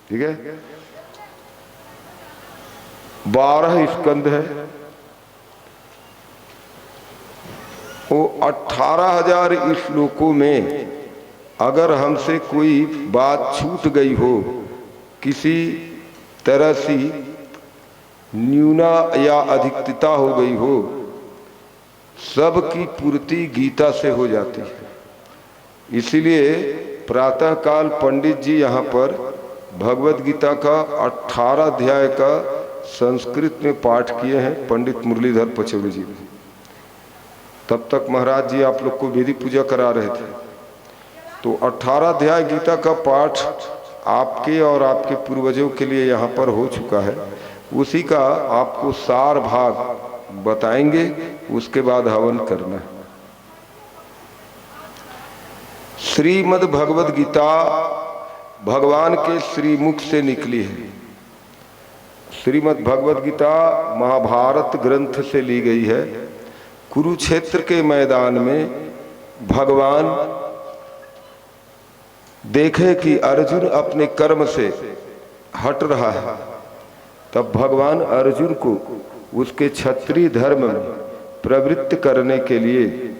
ठीक है, 12 स्कंद है, वो 18,000 श्लोकों में अगर हमसे कोई बात छूट गई हो, किसी तरह सी न्यूना या अधिकता हो गई हो, सब की पूर्ति गीता से हो जाती है। इसीलिए प्रातःकाल पंडित जी यहाँ पर भगवत गीता का 18 अध्याय का संस्कृत में पाठ किए हैं, पंडित मुरलीधर पचौरी जी ने। तब तक महाराज जी आप लोग को वेदी पूजा करा रहे थे, तो 18 अध्याय गीता का पाठ आपके और आपके पूर्वजों के लिए यहाँ पर हो चुका है। उसी का आपको सार भाग बताएंगे, उसके बाद हवन करना है। श्रीमद् भगवद गीता भगवान के श्रीमुख से निकली है। श्रीमद् भगवद गीता महाभारत ग्रंथ से ली गई है। कुरुक्षेत्र के मैदान में भगवान देखे कि अर्जुन अपने कर्म से हट रहा है, तब भगवान अर्जुन को उसके क्षत्रिय धर्म में प्रवृत्त करने के लिए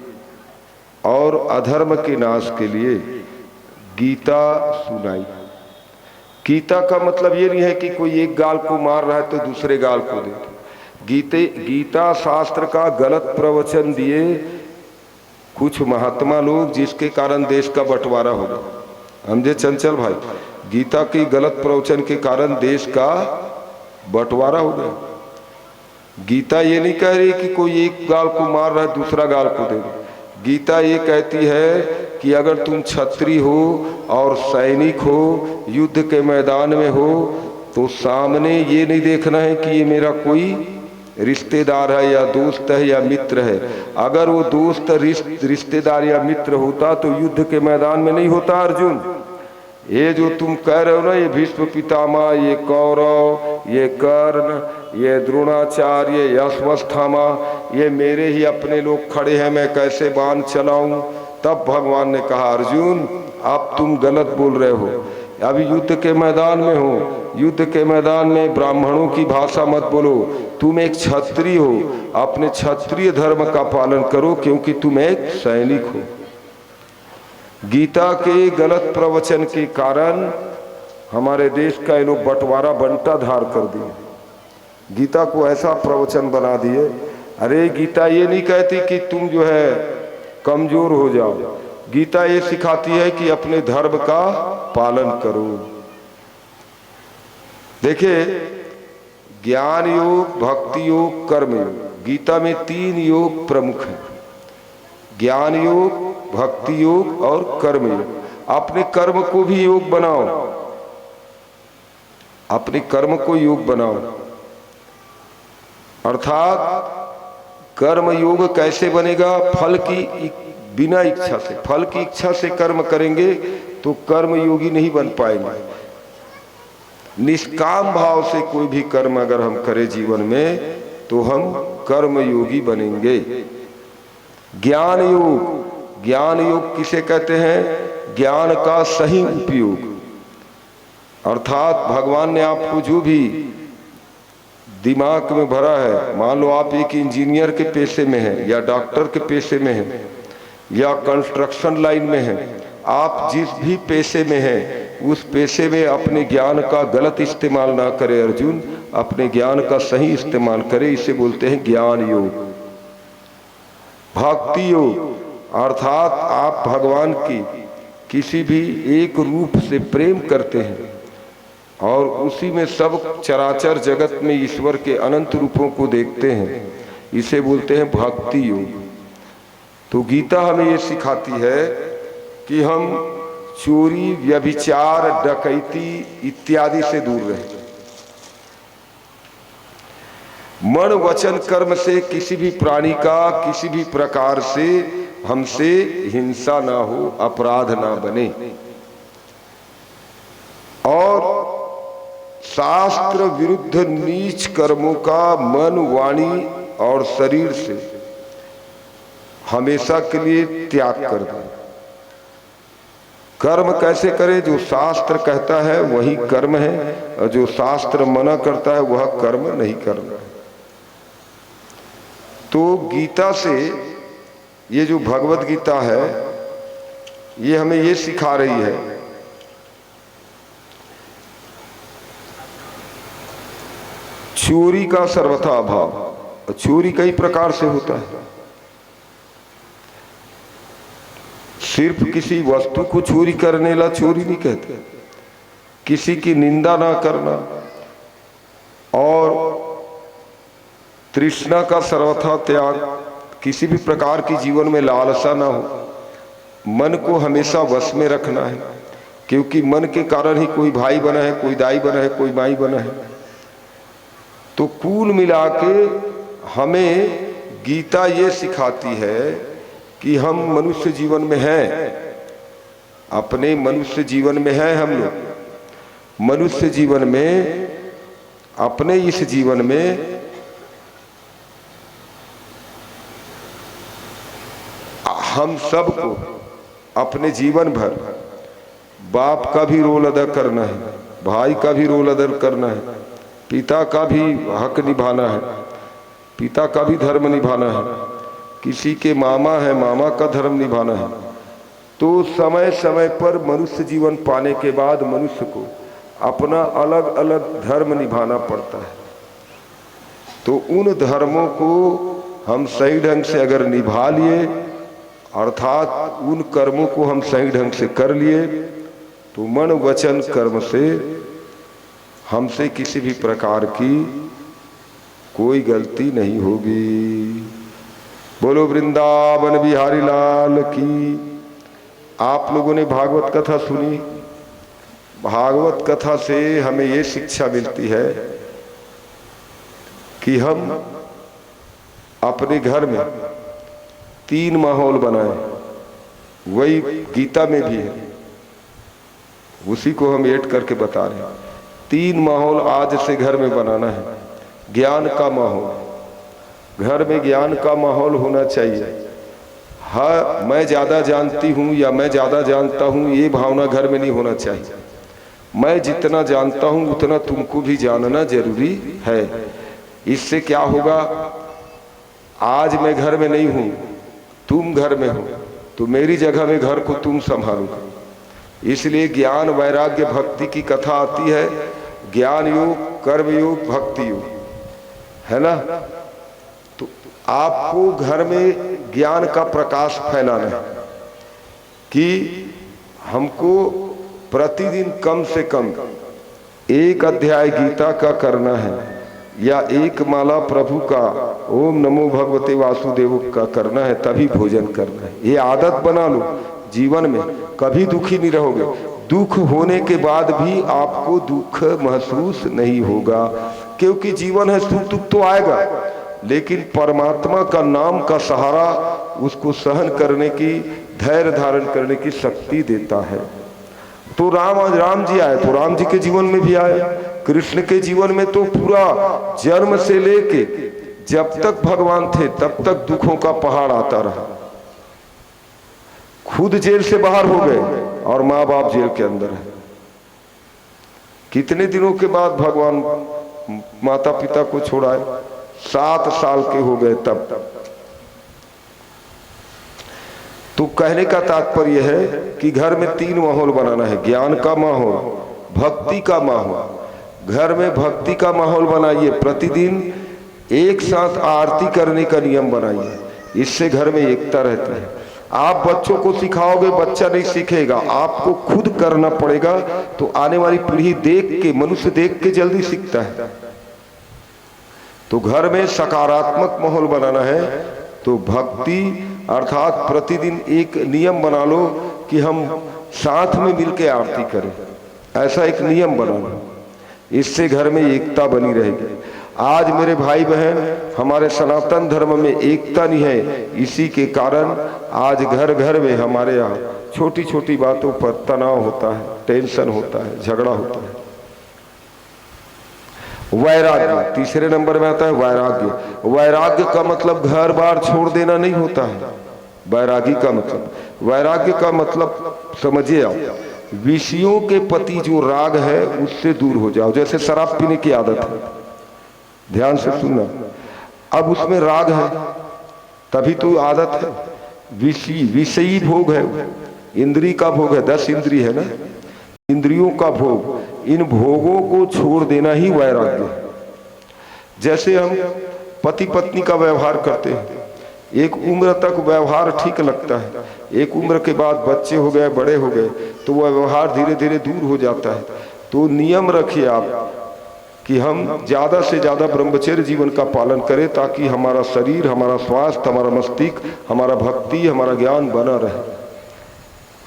और अधर्म के नाश के लिए गीता सुनाई। गीता का मतलब ये नहीं है कि कोई एक गाल को मार रहा है तो दूसरे गाल को दे। गीता शास्त्र का गलत प्रवचन दिए कुछ महात्मा लोग, जिसके कारण देश का बंटवारा हो गया। समझे चंचल भाई, गीता की गलत प्रवचन के कारण देश का बंटवारा हो गया। गीता ये नहीं कह रही कि कोई एक गाल को मार रहा है दूसरा गाल को दे। गीता ये कहती है कि अगर तुम क्षत्रिय हो और सैनिक हो, युद्ध के मैदान में हो, तो सामने ये नहीं देखना है कि ये मेरा कोई रिश्तेदार है या दोस्त है या मित्र है। अगर वो दोस्त रिश्तेदार या मित्र होता तो युद्ध के मैदान में नहीं होता अर्जुन। ये जो तुम कह रहे हो ना, ये भीष्म पितामह, ये कौरव, ये कर्ण, ये द्रोणाचार्य, ये अश्वत्थामा, ये मेरे ही अपने लोग खड़े हैं, मैं कैसे बाण चलाऊं। तब भगवान ने कहा अर्जुन अब तुम गलत बोल रहे हो, अभी युद्ध के मैदान में हो, युद्ध के मैदान में ब्राह्मणों की भाषा मत बोलो, तुम एक क्षत्रिय हो, अपने क्षत्रिय धर्म का पालन करो, क्योंकि तुम एक सैनिक हो। गीता के गलत प्रवचन के कारण हमारे देश का ये लोग बंटवारा बंटाधार कर दिए। गीता को ऐसा प्रवचन बना दिए। अरे गीता ये नहीं कहती कि तुम जो है कमजोर हो जाओ, गीता ये सिखाती है कि अपने धर्म का पालन करो। देखिए, ज्ञान योग, भक्ति योग, कर्म योग, गीता में 3 योग प्रमुख हैं। ज्ञान योग, भक्ति योग और कर्म योग। अपने कर्म को भी योग बनाओ, अपने कर्म को योग बनाओ। अर्थात कर्म योग कैसे बनेगा? फल की बिना इच्छा से, फल की इच्छा से कर्म करेंगे तो कर्म योगी नहीं बन पाएंगे। निष्काम भाव से कोई भी कर्म अगर हम करें जीवन में तो हम कर्म योगी बनेंगे। ज्ञान योग, ज्ञान योग किसे कहते हैं? ज्ञान का सही उपयोग। अर्थात भगवान ने आपको जो भी दिमाग में भरा है, मान लो आप एक इंजीनियर के पेशे में हैं या डॉक्टर के पेशे में हैं या कंस्ट्रक्शन लाइन में हैं, आप जिस भी पेशे में हैं उस पेशे में अपने ज्ञान का गलत इस्तेमाल ना करें अर्जुन, अपने ज्ञान का सही इस्तेमाल करें। इसे बोलते हैं ज्ञान योग। भक्ति योग अर्थात आप भगवान की किसी भी एक रूप से प्रेम करते हैं और उसी में सब चराचर जगत में ईश्वर के अनंत रूपों को देखते हैं, इसे बोलते हैं भक्ति योग। तो गीता हमें ये सिखाती है कि हम चोरी, व्यभिचार, डकैती इत्यादि से दूर रहें। मन, वचन, कर्म से किसी भी प्राणी का किसी भी प्रकार से हमसे हिंसा ना हो, अपराध ना बने। और शास्त्र विरुद्ध नीच कर्मों का मन, वाणी और शरीर से हमेशा के लिए त्याग कर दें। कर्म कैसे करे? जो शास्त्र कहता है वही कर्म है, और जो शास्त्र मना करता है वह कर्म नहीं करना है। तो गीता से, ये जो भगवत गीता है, ये हमें ये सिखा रही है चोरी का सर्वथा अभाव। चोरी कई प्रकार से होता है। सिर्फ किसी वस्तु को चोरी करने ला चोरी नहीं कहते, किसी की निंदा ना करना, और तृष्णा का सर्वथा त्याग, किसी भी प्रकार की जीवन में लालसा ना हो, मन को हमेशा वश में रखना है, क्योंकि मन के कारण ही कोई भाई बना है, कोई दाई बना है, कोई माई बना है। तो कुल मिला के हमें गीता ये सिखाती है कि हम मनुष्य जीवन में हैं, अपने मनुष्य जीवन में हैं हम लोग। मनुष्य जीवन में, अपने इस जीवन में हम सबको अपने जीवन भर बाप का भी रोल अदा करना है, भाई का भी रोल अदा करना है, पिता का भी हक निभाना है, पिता का भी धर्म निभाना है, किसी के मामा है, मामा का धर्म निभाना है। तो समय समय पर मनुष्य जीवन पाने के बाद मनुष्य को अपना अलग अलग धर्म निभाना पड़ता है। तो उन धर्मों को हम सही ढंग से अगर निभा लिए, अर्थात उन कर्मों को हम सही ढंग से कर लिए, तो मन वचन कर्म से हमसे किसी भी प्रकार की कोई गलती नहीं होगी। बोलो वृंदावन बिहारी लाल की। आप लोगों ने भागवत कथा सुनी। भागवत कथा से हमें ये शिक्षा मिलती है कि हम अपने घर में 3 माहौल बनाए। वही गीता में भी है, उसी को हम ऐड करके बता रहे हैं। 3 माहौल आज से घर में बनाना है। ज्ञान का माहौल, घर में ज्ञान का माहौल होना चाहिए। हाँ, मैं ज़्यादा जानती हूँ या मैं ज़्यादा जानता हूँ, ये भावना घर में नहीं होना चाहिए। मैं जितना जानता हूँ उतना तुमको भी जानना जरूरी है। इससे क्या होगा, आज मैं घर में नहीं हूँ, तुम घर में हो, तो मेरी जगह में घर को तुम संभालोगे। इसलिए ज्ञान वैराग्य भक्ति की कथा आती है। ज्ञान योग, कर्म योग, भक्ति योग, है ना। तो आपको घर में ज्ञान का प्रकाश फैलाना है कि हमको प्रतिदिन कम से कम 1 अध्याय गीता का करना है, या 1 माला प्रभु का ओम नमो भगवते वासुदेव का करना है, तभी भोजन करना है। ये आदत बना लो जीवन में, कभी दुखी नहीं रहोगे। दुख होने के बाद भी आपको दुख महसूस नहीं होगा, क्योंकि जीवन है, सुख दुख तो आएगा, लेकिन परमात्मा का नाम का सहारा उसको सहन करने की, धैर्य धारण करने की शक्ति देता है। तो राम जी आए, तो राम जी के जीवन में भी आए। कृष्ण के जीवन में तो पूरा जन्म से लेके जब तक भगवान थे तब तक दुखों का पहाड़ आता रहा। खुद जेल से बाहर हो गए और माँ बाप जेल के अंदर है। कितने दिनों के बाद भगवान माता पिता को छोड़ाए? 7 साल के हो गए तब। तो कहने का तात्पर्य है कि घर में 3 माहौल बनाना है। ज्ञान का माहौल, भक्ति का माहौल। घर में भक्ति का माहौल बनाइए। प्रतिदिन एक साथ आरती करने का नियम बनाइए, इससे घर में एकता रहती है। आप बच्चों को सिखाओगे, बच्चा नहीं सीखेगा, आपको खुद करना पड़ेगा। तो आने वाली पीढ़ी देख के, मनुष्य देख के जल्दी सीखता है। तो घर में सकारात्मक माहौल बनाना है। तो भक्ति अर्थात प्रतिदिन एक नियम बना लो कि हम साथ में मिलकर आरती करें, ऐसा एक नियम बना लो। इससे घर में एकता बनी रहेगी। आज मेरे भाई बहन, हमारे सनातन धर्म में एकता नहीं है। इसी के कारण आज घर घर में हमारे यहाँ छोटी छोटी बातों पर तनाव होता है, टेंशन होता है, झगड़ा होता है। वैराग्य तीसरे नंबर में आता है। वैराग्य, वैराग्य का मतलब घर बार छोड़ देना नहीं होता है। वैरागी का मतलब वैराग्य का मतलब समझिए आप, विषयों के प्रति जो राग है उससे दूर हो जाओ। जैसे शराब पीने की आदत है, ध्यान से सुनना, अब उसमें राग है तभी तो आदत है। विषयी भोग है, इंद्री का भोग है, 10 इंद्री है ना, इंद्रियों का भोग, इन भोगों को छोड़ देना ही वैराग्य है। जैसे हम पति पत्नी का व्यवहार करते हैं, एक उम्र तक व्यवहार ठीक लगता है, एक उम्र के बाद बच्चे हो गए, बड़े हो गए, तो वह व्यवहार धीरे धीरे दूर हो जाता है। तो नियम रखिए आप कि हम ज़्यादा से ज़्यादा ब्रह्मचर्य जीवन का पालन करें, ताकि हमारा शरीर, हमारा स्वास्थ्य, हमारा मस्तिष्क, हमारा भक्ति, हमारा ज्ञान बना रहे।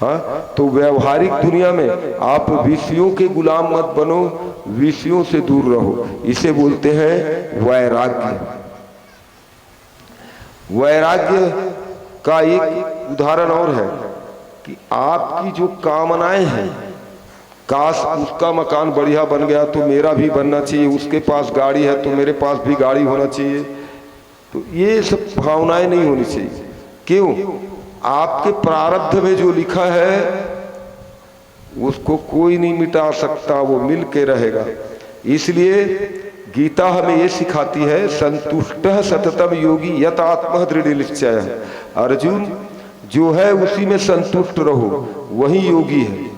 हाँ, तो व्यवहारिक दुनिया में आप विषयों के गुलाम मत बनो, विषयों से दूर रहो, इसे बोलते हैं वैराग्य। वैराग्य का एक उदाहरण और है कि आपकी जो कामनाएं हैं, काश उसका मकान बढ़िया बन गया तो मेरा भी बनना चाहिए, उसके पास गाड़ी है तो मेरे पास भी गाड़ी होना चाहिए, तो ये सब भावनाएं नहीं होनी चाहिए। क्यों? आपके प्रारब्ध में जो लिखा है उसको कोई नहीं मिटा सकता, वो मिल के रहेगा। इसलिए गीता हमें ये सिखाती है, संतुष्टः सततम योगी यत आत्मः दृढ़ निश्चयः। अर्जुन, जो है उसी में संतुष्ट रहो, वही योगी है।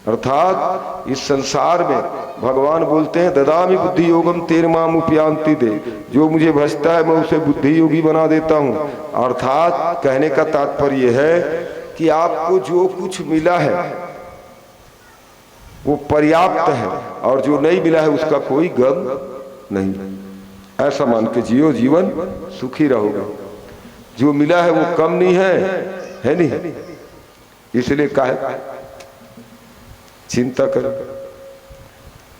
अर्थात इस संसार में भगवान बोलते हैं, ददामि बुद्धि योगम तेर माम उपयांति दे, जो मुझे भजता है मैं उसे बुद्धि योगी बना देता हूँ। अर्थात कहने का तात्पर्य है कि आपको जो कुछ मिला है वो पर्याप्त है, और जो नहीं मिला है उसका कोई गम नहीं। ऐसा मान के जियो, जीवन सुखी रहोगे। जो मिला है वो कम नहीं है नहीं, इसलिए काहे चिंता कर।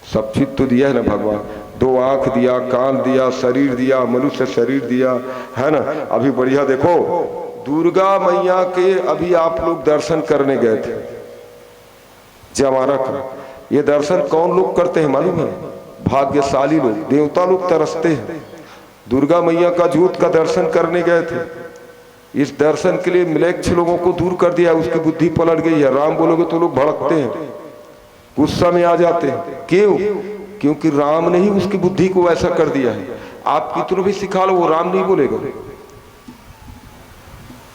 सब चीज तो दिया है ना भगवान, 2 आंख दिया, कान दिया, शरीर दिया, मनुष्य शरीर दिया है ना। अभी बढ़िया देखो, दुर्गा मैया के अभी आप लोग दर्शन करने गए थे जमारा का। ये दर्शन कौन लोग करते हैं मालूम है? भाग्यशाली लोग, देवता लोग तरसते हैं। दुर्गा मैया का जोत का दर्शन करने गए थे, इस दर्शन के लिए म्लेच्छ लोगों को दूर कर दिया, उसकी बुद्धि पलट गई है। राम बोलोगे तो लोग भड़कते हैं, गुस्सा में आ जाते हैं। क्यों? क्योंकि राम ने ही उसकी बुद्धि को ऐसा कर दिया है। आप कितना भी सिखा लो, वो राम नहीं बोलेगा।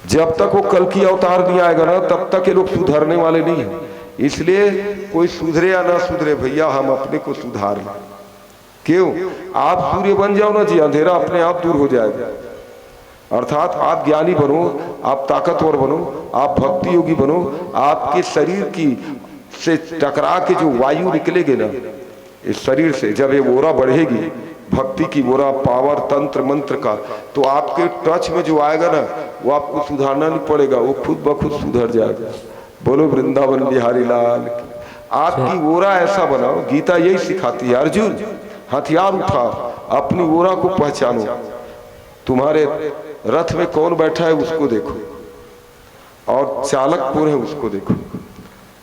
जब तक वो कल की अवतार नहीं आएगा ना, तब तक ये लोग सुधरने वाले नहीं है। इसलिए कोई सुधरे या ना सुधरे भैया, हम अपने को सुधार लें। क्यों? आप सूर्य बन जाओ ना जी, अंधेरा अपने आप दूर हो जाएगा। अर्थात आप ज्ञानी बनो, आप ताकतवर बनो, आप भक्ति योगी बनो। आपके शरीर की से टकरा के जो वायु निकलेगी ना इस शरीर से, जब ये वोरा बढ़ेगी, भक्ति की वोरा, पावर, तंत्र मंत्र का, तो आपके टच में जो आएगा ना, वो आपको सुधारना नहीं पड़ेगा, वो खुद ब खुद सुधर जाएगा। बोलो वृंदावन बिहारी लाल की। आपकी वोरा ऐसा बनाओ, गीता यही सिखाती है। अर्जुन, हथियार उठाओ, अपनी वोरा को पहचानो। तुम्हारे रथ में कौन बैठा है उसको देखो, और चालक कौन है उसको देखो।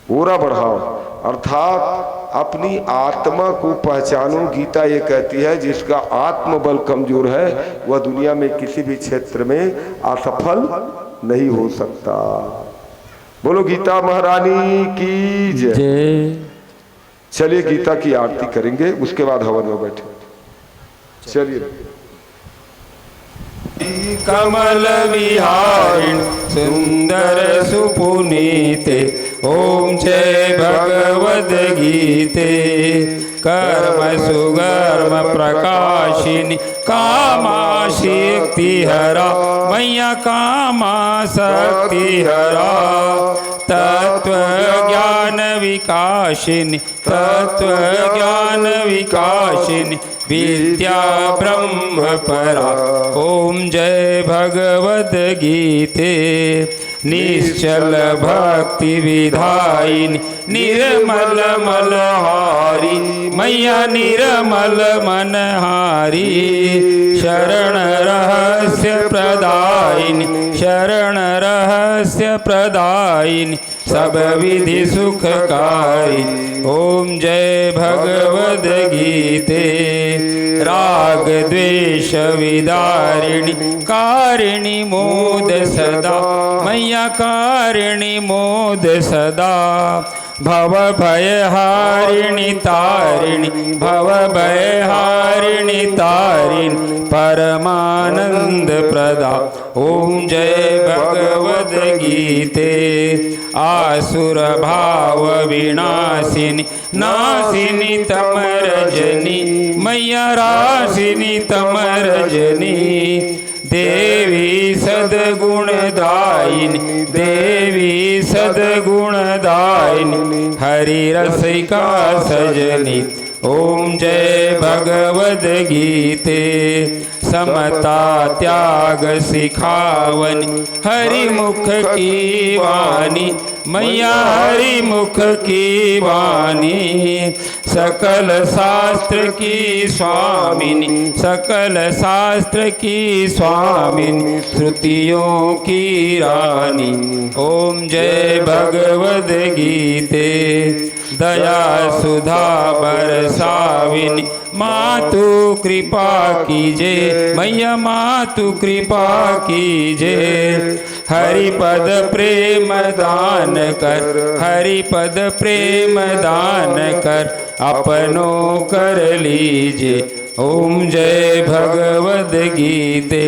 वोरा बढ़ाओ, अर्थात अपनी आत्मा को पहचानो। गीता ये कहती है, जिसका आत्मबल कमजोर है वह दुनिया में किसी भी क्षेत्र में असफल नहीं हो सकता। बोलो गीता महारानी की जय। चलिए गीता की आरती करेंगे, उसके बाद हवन में बैठे। चलिए। कमल विहारिण सुंदर सुपुनीते, ओम जय भगवद गीते। कर्म सुगर्म प्रकाशिनी कामा शक्ति हरा, मैया कामा शक्ति हरा। तत्व ज्ञान विकासिनी, तत्व ज्ञान विकासिनी, विद्या ब्रह्म परा। ओम जय भगवद गीते। निश्चल भक्ति विधायिनी, निर्मल मनहारी, मैया निर्मल मनहारी। शरण रहस्य प्रदायिनी, शरण रहस्य प्रदायिनी, सब विधि सुखकारी। ओम जय भगवद गीते। राग द्वेष विदारिणी कारिणी मोद सदा मैया कारिणी मोद सदा भव भय हारिणी तारिणी भव भय हारिणी तारिणी परमानंद प्रदा ओम जय भगवद गीते आसुर भाव विनाशिनी नासिनी तमरजनी मैया रासिनी तमरजनी देवी सद्गुणदायिनी देवी सद्गुणदायिनी हरि रसिका सजनी ओम जय भगवद गीते समता त्याग सिखावनी हरि मुख की वाणी मैया हरि मुख की वाणी सकल शास्त्र की स्वामिनी सकल शास्त्र की स्वामिनी श्रुतियों की रानी ओम जय भगवद गीते दया सुधा बरसाविनी मातु कृपा कीजे मैया मातु कृपा कीजे हरि पद प्रेम दान कर हरि पद प्रेम दान कर अपनो कर लीजिए ओम जय भगवद गीते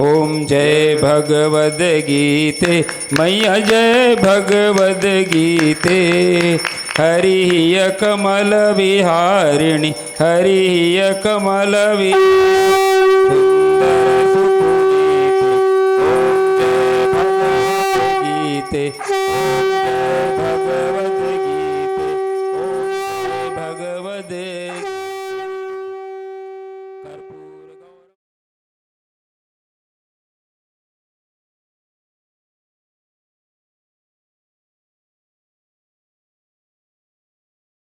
ओम जय भगवद गीते मैया जय भगवद गीते हरि कमल विहारिणी हरि कमल विहारिणी